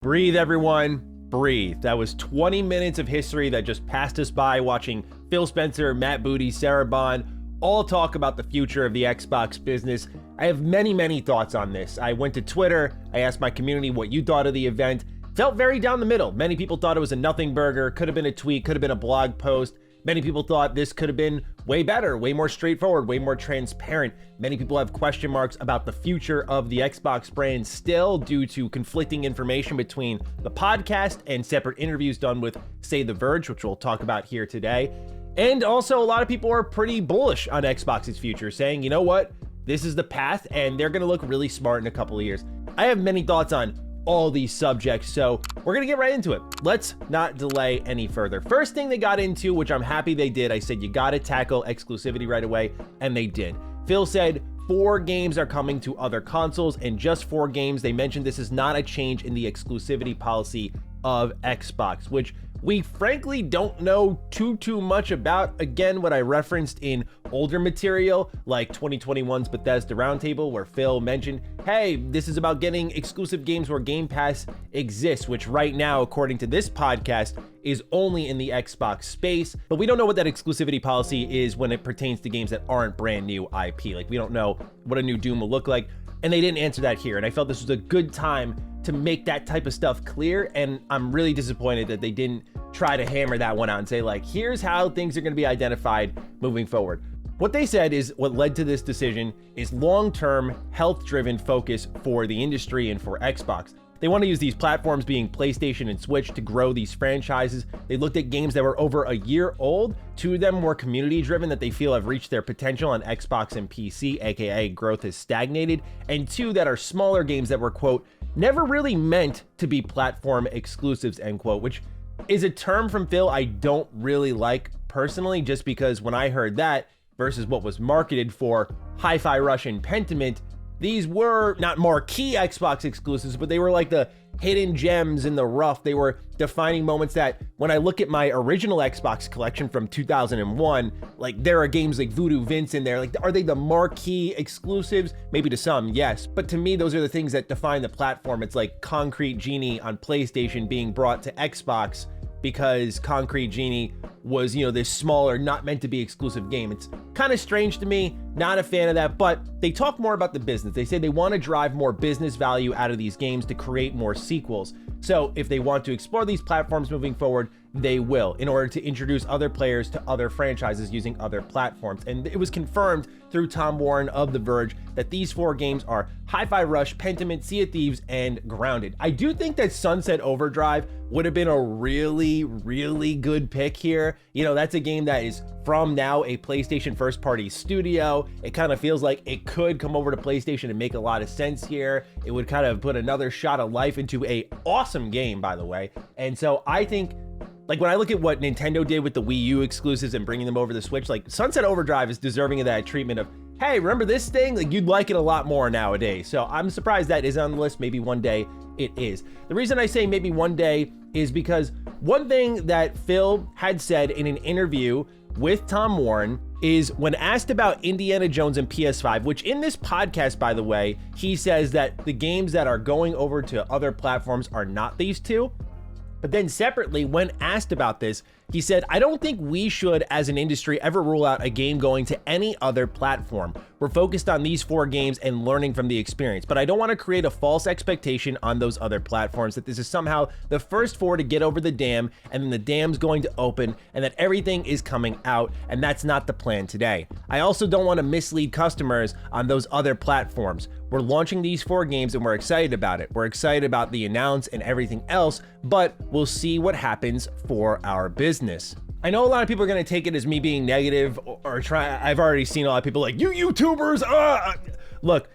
Breathe, everyone. Breathe. That was 20 minutes of history that just passed us by, watching Phil Spencer, Matt Booty, Sarah Bond all talk about the future of the Xbox business. I have many thoughts on this. I went to Twitter. I asked my community what you thought of the event. Felt very down the middle. Many people thought it was a nothing burger. Could have been a tweet. Could have been a blog post. Many people thought this could have been way better, way more straightforward, way more transparent. Many people have question marks about the future of the Xbox brand still due to conflicting information between the podcast and separate interviews done with, say, The Verge, which we'll talk about here today. And also, a lot of people are pretty bullish on Xbox's future, saying, you know what, this is the path, and they're going to look really smart in a couple of years. I have many thoughts on all these subjects, so we're gonna get right into it. Let's not delay any further. First thing they got into, which I'm happy they did, I said you gotta tackle exclusivity right away, and they did. Phil said 4 games are coming to other consoles, and just 4 games. They mentioned this is not a change in the exclusivity policy of Xbox, which we frankly don't know too much about. Again, what I referenced in older material like 2021's Bethesda Roundtable, where Phil mentioned, hey, this is about getting exclusive games where Game Pass exists, which right now, according to this podcast, is only in the Xbox space. But we don't know what that exclusivity policy is when it pertains to games that aren't brand new IP. Like, we don't know what a new Doom will look like, and they didn't answer that here. And I felt this was a good time to make that type of stuff clear, and I'm really disappointed that they didn't try to hammer that one out and say, like, here's how things are going to be identified moving forward. What they said is what led to this decision is long-term, health-driven focus for the industry and for Xbox. They want to use these platforms, being PlayStation and Switch, to grow these franchises. They looked at games that were over a year old. 2 of them were community-driven that they feel have reached their potential on Xbox and PC, aka growth has stagnated, and 2 that are smaller games that were, quote, never really meant to be platform exclusives, end quote, which is a term from Phil I don't really like personally, just because when I heard that versus what was marketed for Hi-Fi Rush and Pentiment, these were not marquee Xbox exclusives, but they were like the hidden gems in the rough. They were defining moments that when I look at my original Xbox collection from 2001, like, there are games like Voodoo Vince in there. Like, are they the marquee exclusives? Maybe to some, yes. But to me, those are the things that define the platform. It's like Concrete Genie on PlayStation being brought to Xbox because Concrete Genie was, you know, this smaller, not meant to be exclusive game. It's kind of strange to me, not a fan of that, but they talk more about the business. They say they want to drive more business value out of these games to create more sequels. So if they want to explore these platforms moving forward, they will, in order to introduce other players to other franchises using other platforms. And it was confirmed through Tom Warren of The Verge that these 4 games are Hi-Fi Rush, Pentiment, Sea of Thieves, and Grounded. I do think that Sunset Overdrive would have been a really good pick here. You know, that's a game that is from now a PlayStation first-party studio. It kind of feels like it could come over to PlayStation and make a lot of sense here. It would kind of put another shot of life into a awesome game, by the way. And so I think, like, when I look at what Nintendo did with the Wii U exclusives and bringing them over to the Switch, like, Sunset Overdrive is deserving of that treatment of, hey, remember this thing? Like, you'd like it a lot more nowadays. So I'm surprised that is on the list. Maybe one day it is. The reason I say maybe one day is because one thing that Phil had said in an interview with Tom Warren is, when asked about Indiana Jones and PS5, which in this podcast, by the way, he says that the games that are going over to other platforms are not these 2. But then separately, when asked about this, he said, I don't think we should, as an industry, ever rule out a game going to any other platform. We're focused on these 4 games and learning from the experience, but I don't want to create a false expectation on those other platforms that this is somehow the first 4 to get over the dam, and then the dam's going to open, and that everything is coming out, and that's not the plan today. I also don't want to mislead customers on those other platforms. We're launching these 4 games and we're excited about it. We're excited about the announce and everything else, but we'll see what happens for our business. I know a lot of people are going to take it as me being negative or try. I've already seen a lot of people like, you YouTubers. Look,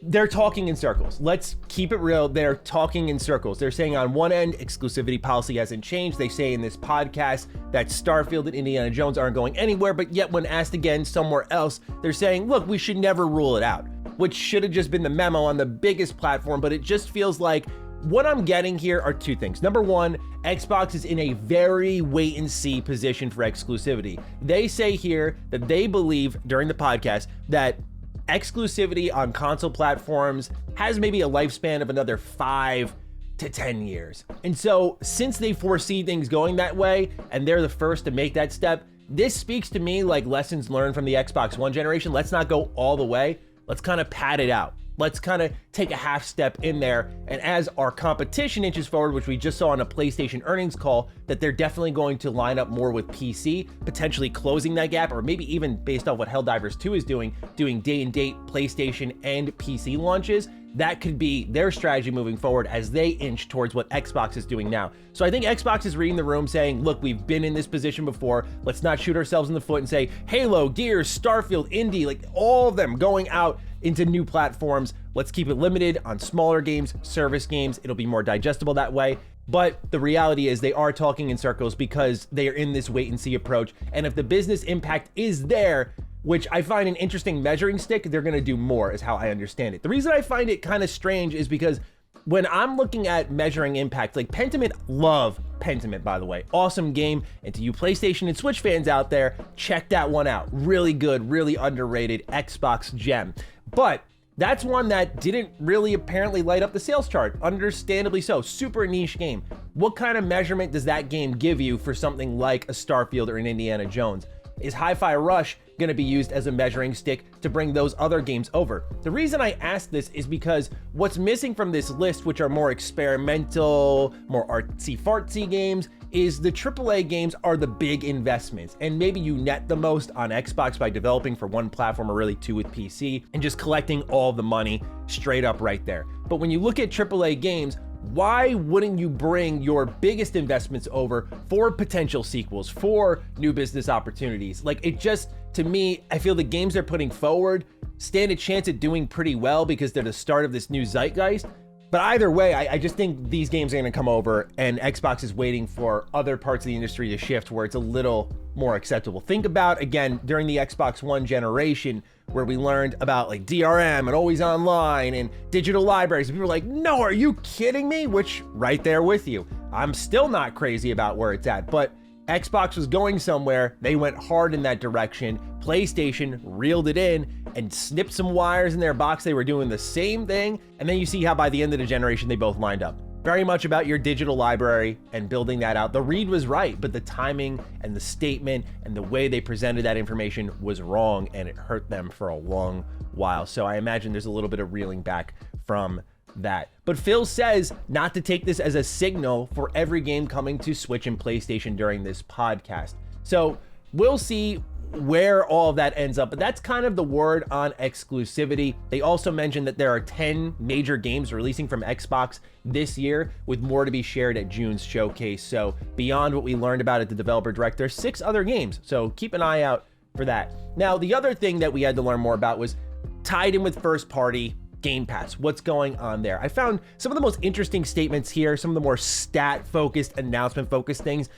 they're talking in circles. Let's keep it real. They're talking in circles. They're saying on one end, exclusivity policy hasn't changed. They say in this podcast that Starfield and Indiana Jones aren't going anywhere, but yet when asked again somewhere else, they're saying, look, we should never rule it out, which should have just been the memo on the biggest platform. But it just feels like what I'm getting here are 2 things. Number one, Xbox is in a very wait and see position for exclusivity. They say here that they believe during the podcast that exclusivity on console platforms has maybe a lifespan of another 5 to 10 years. And so since they foresee things going that way and they're the first to make that step, this speaks to me like lessons learned from the Xbox One generation. Let's not go all the way. Let's kind of pad it out. Let's kind of take a half step in there. And as our competition inches forward, which we just saw on a PlayStation earnings call, that they're definitely going to line up more with PC, potentially closing that gap, or maybe even based off what Helldivers 2 is doing day and date PlayStation and PC launches. That could be their strategy moving forward as they inch towards what Xbox is doing now. So I think Xbox is reading the room saying, look, we've been in this position before. Let's not shoot ourselves in the foot and say, Halo, Gears, Starfield, Indie, like all of them going out into new platforms. Let's keep it limited on smaller games, service games. It'll be more digestible that way. But the reality is they are talking in circles because they are in this wait and see approach. And if the business impact is there, which I find an interesting measuring stick, they're going to do more is how I understand it. The reason I find it kind of strange is because when I'm looking at measuring impact, like Pentiment, love Pentiment, by the way, awesome game. And to you PlayStation and Switch fans out there, check that one out. Really good, really underrated Xbox gem. But that's one that didn't really apparently light up the sales chart, understandably so. Super niche game. What kind of measurement does that game give you for something like a Starfield or an Indiana Jones? Is Hi-Fi Rush going to be used as a measuring stick to bring those other games over? The reason I ask this is because what's missing from this list, which are more experimental, more artsy-fartsy games, is the AAA games are the big investments. And maybe you net the most on Xbox by developing for one platform or really two with PC and just collecting all the money straight up right there. But when you look at AAA games, why wouldn't you bring your biggest investments over for potential sequels, for new business opportunities? Like, it just, to me, I feel the games they're putting forward stand a chance at doing pretty well because they're the start of this new zeitgeist. But either way, I just think these games are going to come over and Xbox is waiting for other parts of the industry to shift where it's a little more acceptable. Think about, again, during the Xbox One generation where we learned about like DRM and always online and digital libraries. And people were like, no, are you kidding me? Which, right there with you. I'm still not crazy about where it's at, but Xbox was going somewhere. They went hard in that direction. PlayStation reeled it in and snipped some wires in their box. They were doing the same thing. And then you see how by the end of the generation, they both lined up. Very much about your digital library and building that out. The read was right, but the timing and the statement and the way they presented that information was wrong, and it hurt them for a long while. So I imagine there's a little bit of reeling back from that. But Phil says not to take this as a signal for every game coming to Switch and PlayStation during this podcast. So we'll see where all of that ends up, but that's kind of the word on exclusivity. They also mentioned that there are 10 major games releasing from Xbox this year, with more to be shared at June's showcase. So beyond what we learned about at the Developer Direct, there's 6 other games, so keep an eye out for that. Now, the other thing that we had to learn more about was tied in with first party Game Pass. What's going on there? I found some of the most interesting statements here, some of the more stat focused, announcement focused things.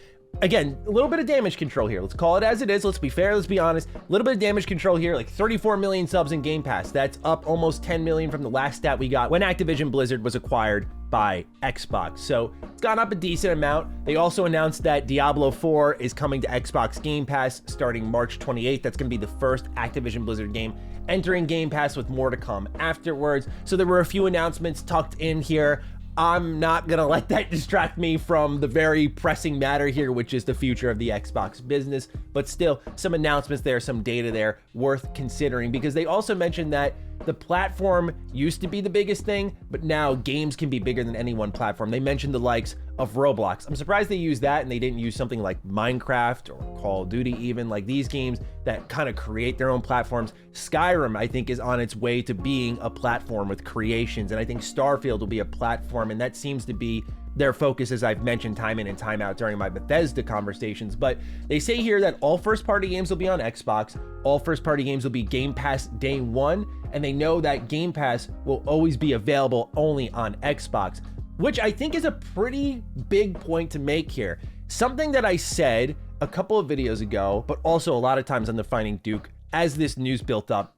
Again, a little bit of damage control here. Let's call it as it is. Let's be fair. Let's be honest. A little bit of damage control here, like 34 million subs in Game Pass. That's up almost 10 million from the last stat we got when Activision Blizzard was acquired by Xbox. So it's gone up a decent amount. They also announced that Diablo 4 is coming to Xbox Game Pass starting March 28th. That's going to be the first Activision Blizzard game entering Game Pass, with more to come afterwards. So there were a few announcements tucked in here. I'm not gonna let that distract me from the very pressing matter here, which is the future of the Xbox business. But still, some announcements there, some data there worth considering, because they also mentioned that the platform used to be the biggest thing, but now games can be bigger than any one platform. They mentioned the likes of Roblox. I'm surprised they used that and they didn't use something like Minecraft or Call of Duty, even like these games that kind of create their own platforms. Skyrim, I think, is on its way to being a platform with creations, and I think Starfield will be a platform, and that seems to be their focus, as I've mentioned time in and time out during my Bethesda conversations. But they say here that all first-party games will be on Xbox, all first-party games will be Game Pass day one, and they know that Game Pass will always be available only on Xbox, which I think is a pretty big point to make here. Something that I said a couple of videos ago, but also a lot of times on the Finding Duke as this news built up,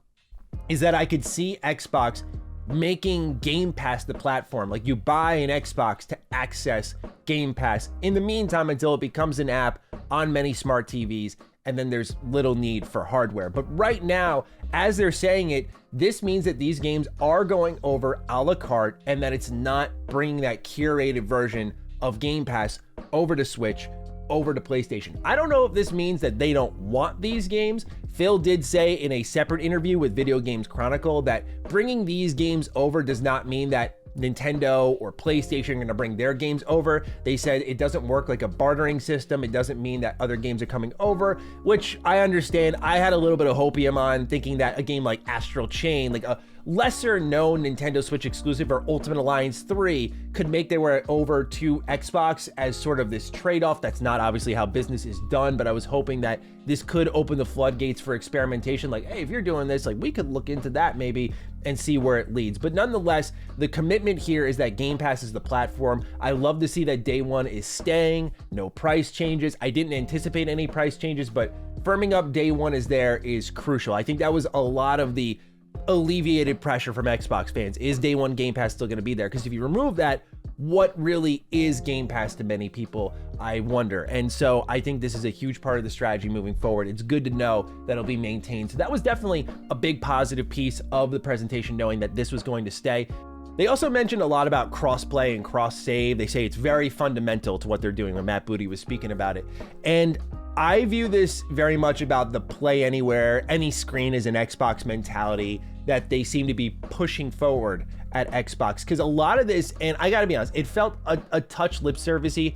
is that I could see Xbox making Game Pass the platform. Like, you buy an Xbox to access Game Pass in the meantime until it becomes an app on many smart TVs and then there's little need for hardware. But right now, as they're saying it, this means that these games are going over a la carte and that it's not bringing that curated version of Game Pass over to Switch, over to PlayStation. I don't know if this means that they don't want these games. Phil did say in a separate interview with Video Games Chronicle that bringing these games over does not mean that Nintendo or PlayStation are going to bring their games over. They said it doesn't work like a bartering system. It doesn't mean that other games are coming over, which I understand. I had a little bit of hopium on thinking that a game like Astral Chain, like a lesser known Nintendo Switch exclusive, or Ultimate Alliance 3 could make their way over to Xbox as sort of this trade-off. That's not obviously how business is done, but I was hoping that this could open the floodgates for experimentation. Like, hey, if you're doing this, like we could look into that maybe and see where it leads. But nonetheless, the commitment here is that Game Pass is the platform. I love to see that day one is staying, no price changes. I didn't anticipate any price changes, but firming up day one is there is crucial. I think that was a lot of the alleviated pressure from Xbox fans. Is day one Game Pass still going to be there? Because if you remove that, what really is Game Pass to many people, I wonder. And so I think this is a huge part of the strategy moving forward. It's good to know that it'll be maintained. So that was definitely a big positive piece of the presentation, knowing that this was going to stay. They also mentioned a lot about crossplay and cross-save. They say it's very fundamental to what they're doing, when Matt Booty was speaking about it. And I view this very much about the play anywhere, any screen is an Xbox mentality that they seem to be pushing forward at Xbox. Because a lot of this, and I gotta be honest, it felt a touch lip servicey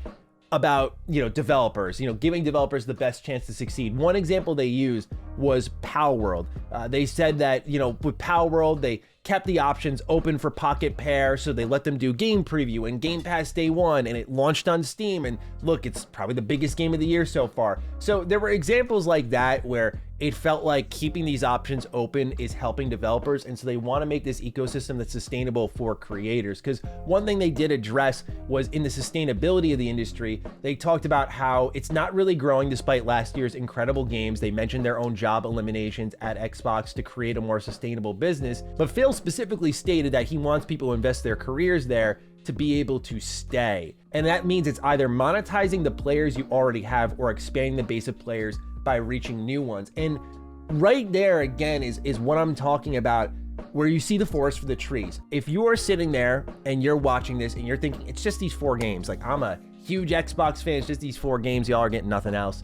about, developers, giving developers the best chance to succeed. One example they used was Palworld. They said that, with Palworld, they kept the options open for Pocket Pair, so they let them do game preview and Game Pass day one, and it launched on Steam, and look, it's probably the biggest game of the year so far. So there were examples like that where it felt like keeping these options open is helping developers, and so they want to make this ecosystem that's sustainable for creators. Because one thing they did address was in the sustainability of the industry. They talked about how it's not really growing despite last year's incredible games. They mentioned their own job eliminations at Xbox to create a more sustainable business, but Phil specifically stated that he wants people to invest their careers there to be able to stay. And that means it's either monetizing the players you already have or expanding the base of players by reaching new ones. And right there again is what I'm talking about, where you see the forest for the trees. If you are sitting there and you're watching this and you're thinking it's just these 4 games, like I'm a huge Xbox fan, it's just these 4 games, y'all are getting nothing else.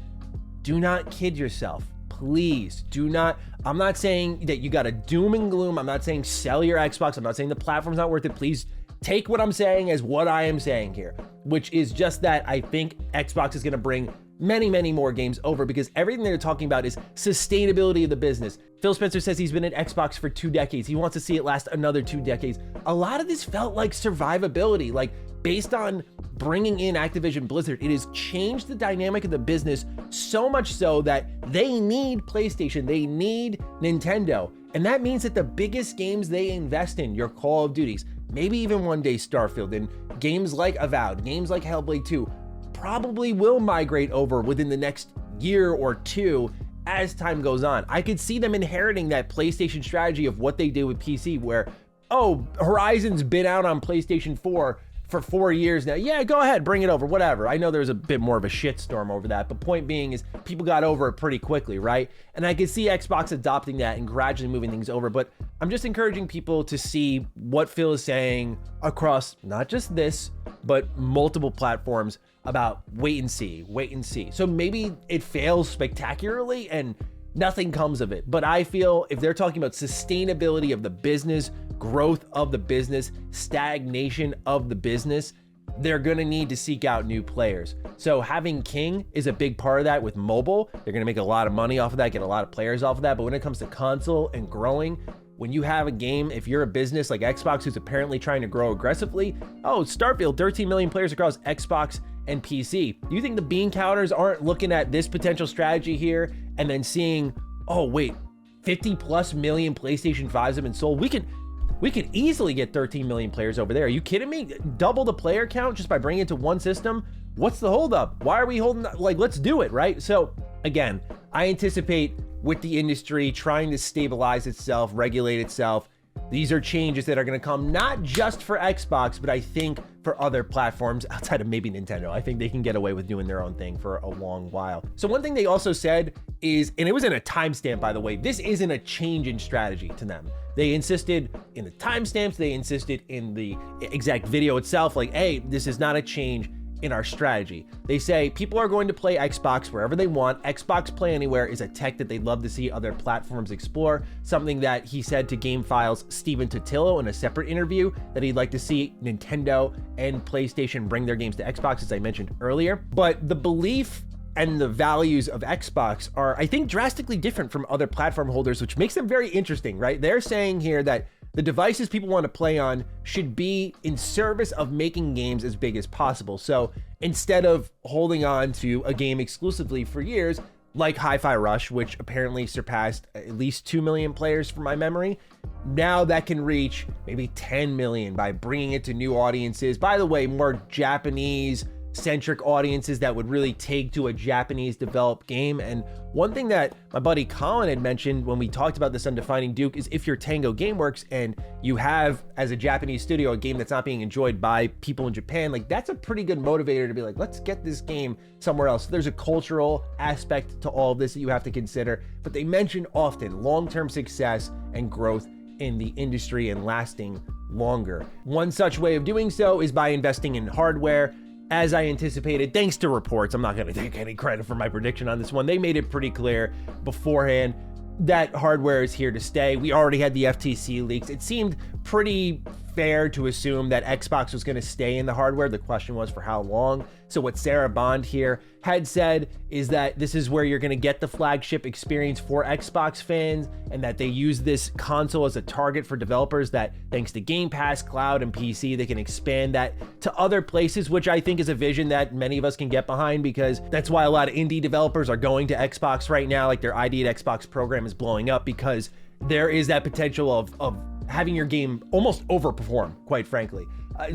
Do not kid yourself. Please do not. I'm not saying that you got to doom and gloom. I'm not saying sell your Xbox. I'm not saying the platform's not worth it. Please take what I'm saying as what I am saying here, which is just that I think Xbox is going to bring many, many more games over, because everything they're talking about is sustainability of the business. Phil Spencer says he's been at Xbox for 2 decades. He wants to see it last another 2 decades. A lot of this felt like survivability, like based on bringing in Activision Blizzard. It has changed the dynamic of the business so much so that they need PlayStation, they need Nintendo. And that means that the biggest games they invest in, your Call of Duties, maybe even one day Starfield, and games like Avowed, games like Hellblade 2, probably will migrate over within the next year or 2 as time goes on. I could see them inheriting that PlayStation strategy of what they did with PC, where, oh, Horizon's been out on PlayStation 4 for 4 years now. Yeah, go ahead, bring it over, whatever. I know there's a bit more of a shitstorm over that, but point being is people got over it pretty quickly, right? And I could see Xbox adopting that and gradually moving things over, but I'm just encouraging people to see what Phil is saying across not just this, but multiple platforms about wait and see, wait and see. So maybe it fails spectacularly and nothing comes of it. But I feel if they're talking about sustainability of the business, growth of the business, stagnation of the business, they're going to need to seek out new players. So having King is a big part of that with mobile. They're going to make a lot of money off of that, get a lot of players off of that. But when it comes to console and growing, when you have a game, if you're a business like Xbox who's apparently trying to grow aggressively, oh, Starfield, 13 million players across Xbox and PC. Do you think the bean counters aren't looking at this potential strategy here and then seeing, oh wait, 50 plus million PlayStation 5s have been sold? We could easily get 13 million players over there. Are you kidding me? Double the player count just by bringing it to one system? What's the holdup? Why are we holding, like, let's do it, right? So again, I anticipate with the industry trying to stabilize itself, regulate itself, these are changes that are going to come not just for Xbox, but I think for other platforms outside of maybe Nintendo. I think they can get away with doing their own thing for a long while. So one thing they also said is, and it was in a timestamp, by the way, this isn't a change in strategy to them. They insisted in the timestamps, they insisted in the exact video itself, like, hey, this is not a change in our strategy. They say people are going to play Xbox wherever they want. Xbox Play Anywhere is a tech that they'd love to see other platforms explore, something that he said to GameFile's Stephen Totilo in a separate interview, that he'd like to see Nintendo and PlayStation bring their games to Xbox, as I mentioned earlier. But the belief and the values of Xbox are, I think, drastically different from other platform holders, which makes them very interesting, right? They're saying here that the devices people want to play on should be in service of making games as big as possible. So instead of holding on to a game exclusively for years, like Hi-Fi Rush, which apparently surpassed at least 2 million players from my memory, now that can reach maybe 10 million by bringing it to new audiences. By the way, more Japanese centric audiences that would really take to a Japanese developed game. And one thing that my buddy Colin had mentioned when we talked about this on Defining Duke is, if you're Tango Gameworks and you have, as a Japanese studio, a game that's not being enjoyed by people in Japan, like, that's a pretty good motivator to be like, let's get this game somewhere else. So there's a cultural aspect to all of this that you have to consider, but they mention often long-term success and growth in the industry and lasting longer. One such way of doing so is by investing in hardware. As I anticipated, thanks to reports, I'm not going to take any credit for my prediction on this one. They made it pretty clear beforehand that hardware is here to stay. We already had the FTC leaks. It seemed pretty fair to assume that Xbox was going to stay in the hardware. The question was for how long. So what Sarah Bond here had said is that this is where you're going to get the flagship experience for Xbox fans, and that they use this console as a target for developers, that thanks to Game Pass, Cloud, and PC, they can expand that to other places, which I think is a vision that many of us can get behind, because that's why a lot of indie developers are going to Xbox right now. Like, their ID at Xbox program is blowing up because there is that potential of having your game almost overperform, quite frankly.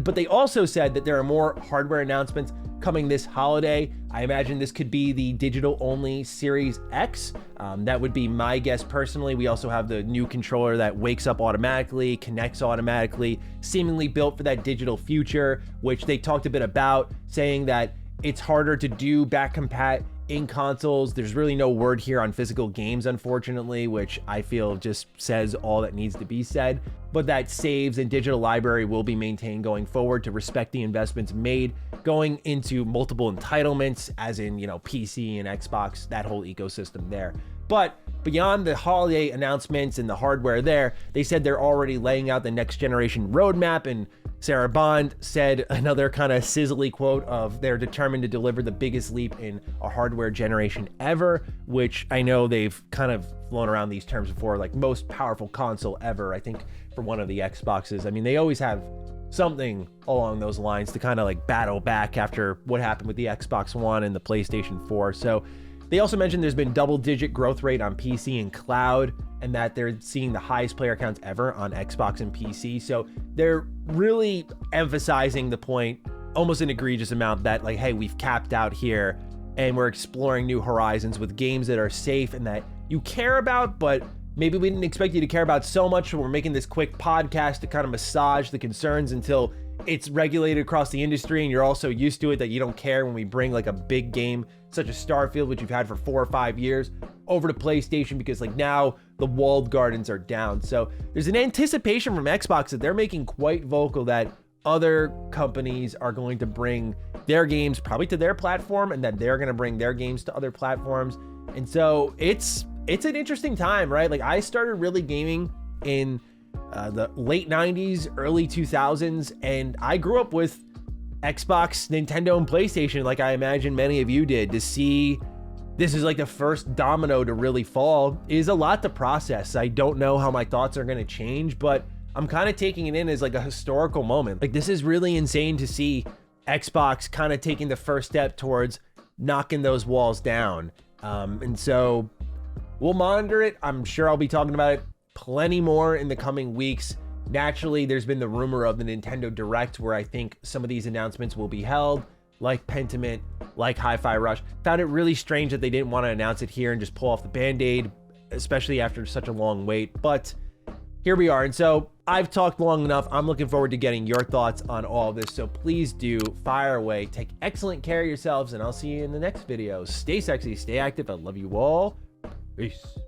But they also said that there are more hardware announcements coming this holiday. I imagine this could be the digital-only Series X. That would be my guess personally. We also have the new controller that wakes up automatically, connects automatically, seemingly built for that digital future, which they talked a bit about, saying that it's harder to do back compat in consoles. There's really no word here on physical games, unfortunately, which I feel just says all that needs to be said. But that saves and digital library will be maintained going forward to respect the investments made going into multiple entitlements, as in, PC and Xbox, that whole ecosystem there. But beyond the holiday announcements and the hardware there, they said they're already laying out the next generation roadmap, and Sarah Bond said another kind of sizzly quote of, they're determined to deliver the biggest leap in a hardware generation ever, which I know they've kind of flown around these terms before, like most powerful console ever, I think, for one of the Xboxes. I mean, they always have something along those lines to kind of like battle back after what happened with the Xbox One and the PlayStation 4. So they also mentioned there's been double-digit growth rate on PC and cloud, and that they're seeing the highest player counts ever on Xbox and PC. So they're really emphasizing the point, almost an egregious amount, that like, hey, we've capped out here and we're exploring new horizons with games that are safe and that you care about, but maybe we didn't expect you to care about so much. So we're making this quick podcast to kind of massage the concerns until it's regulated across the industry and you're also used to it, that you don't care when we bring like a big game such as Starfield, which you've had for 4 or 5 years, over to PlayStation, because like now the walled gardens are down. So there's an anticipation from Xbox that they're making quite vocal that other companies are going to bring their games probably to their platform, and that they're going to bring their games to other platforms. And so it's an interesting time, right? Like, I started really gaming in the late 90s, early 2000s, and I grew up with Xbox, Nintendo, and PlayStation, like I imagine many of you did. To see this is like the first domino to really fall is a lot to process. I don't know how my thoughts are going to change, but I'm kind of taking it in as like a historical moment. Like, this is really insane to see Xbox kind of taking the first step towards knocking those walls down. And so we'll monitor it. I'm sure I'll be talking about it plenty more in the coming weeks. Naturally, there's been the rumor of the Nintendo Direct, where I think some of these announcements will be held, like Pentiment, like Hi-Fi Rush. Found it really strange that they didn't want to announce it here and just pull off the Band-Aid, especially after such a long wait. But here we are. And so I've talked long enough. I'm looking forward to getting your thoughts on all of this. So please do fire away. Take excellent care of yourselves, and I'll see you in the next video. Stay sexy, stay active. I love you all. Peace.